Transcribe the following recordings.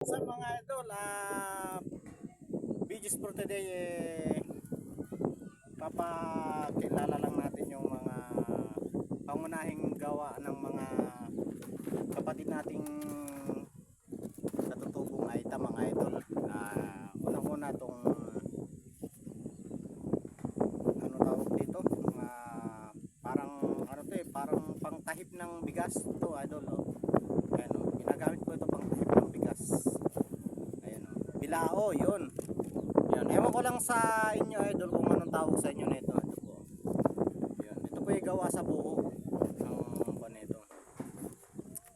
Sa mga idol, videos for today, papakilala lang natin yung mga pangunahing gawa ng mga kapatid nating katutubong Aita, mga idol. Unang-una tong ano tawag dito, parang ano to parang pangtahip ng bigas to, idol. Ayan, ginagamit ko ito pangtahip ng bigas. Ayan, bilao, yun. Yan, ewan ko lang sa inyo, idol, kung anong tawag sa inyo nito. Ito po. Yan, ito po yung gawa sa buo ng panito.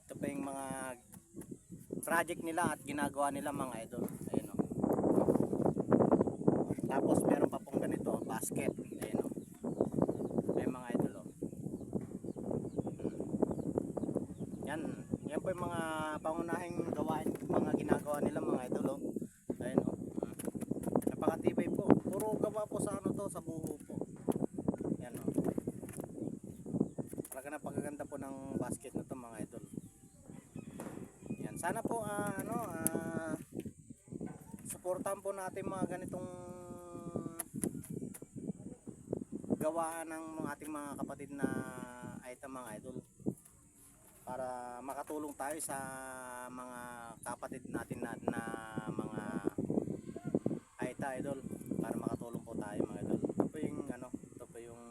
Ito po yung mga project nila at ginagawa nila, mga idol. Ayan, tapos meron pa pong ganito, basket. Ayan, ayan, mga idol. Yan, yan po yung mga pangunahing gawain, mga ginagawa nila, mga idol. Ayan, napakatibay po. Puro gawa po sa ano to, sa buho po. Yan, talaga napakaganda po ng basket na to, mga idol. Yan, sana po suportahan po natin mga ganitong gawaan ng ating mga kapatid na Aita, mga idol, para makatulong tayo sa mga kapatid natin na mga Aita, idol, para makatulong po tayo, mga idol. Ito po yung ito po yung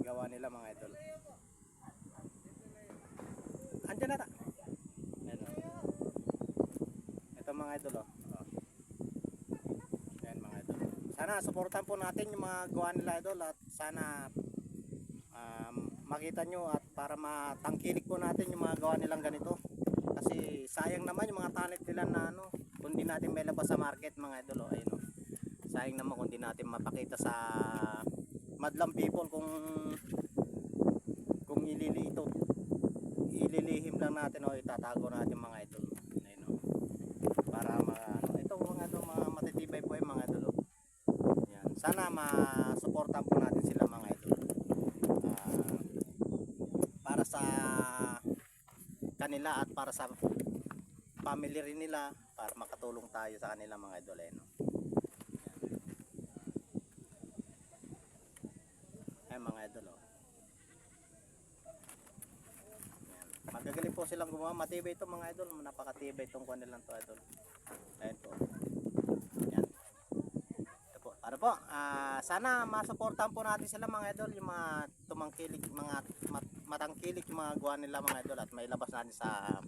gawa nila, mga idol. Andiyan na ta. Ito, mga idol, Ayan, mga idol. Sana suportahan po natin yung mga gawa nila, idol, at sana makita nyo at para matangkilik po natin yung mga gawa nilang ganito. Kasi sayang naman yung mga talent nila na kung di natin may labas sa market, mga idol. Ayun, sayang naman kung di natin mapakita sa madlang people kung ililihim lang natin o itatago natin, mga idol. Ayun, para ito mga matitibay po yung mga idol. Yan, sana masuportahan po natin sila, mga idol. Para sa kanila at para sa family rin nila, para makatulong tayo sa kanila, mga idol. Ay, mga idol, Ayan. Magagaling po silang gumawa, matibay ito, mga idol, napakatibay itong kuwan nilang to, idol. Ayan po. Ayan. Ito po. Ano po, sana masuportahan po natin sila, mga idol, yung mga tumangkilik, mga matangkilik yung mga gawa nila, mga idol, at may labas natin sa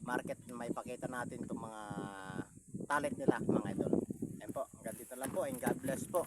market, may pakita natin itong mga talent nila, mga idol. Ayan po, hanggang dito lang po, and God bless po.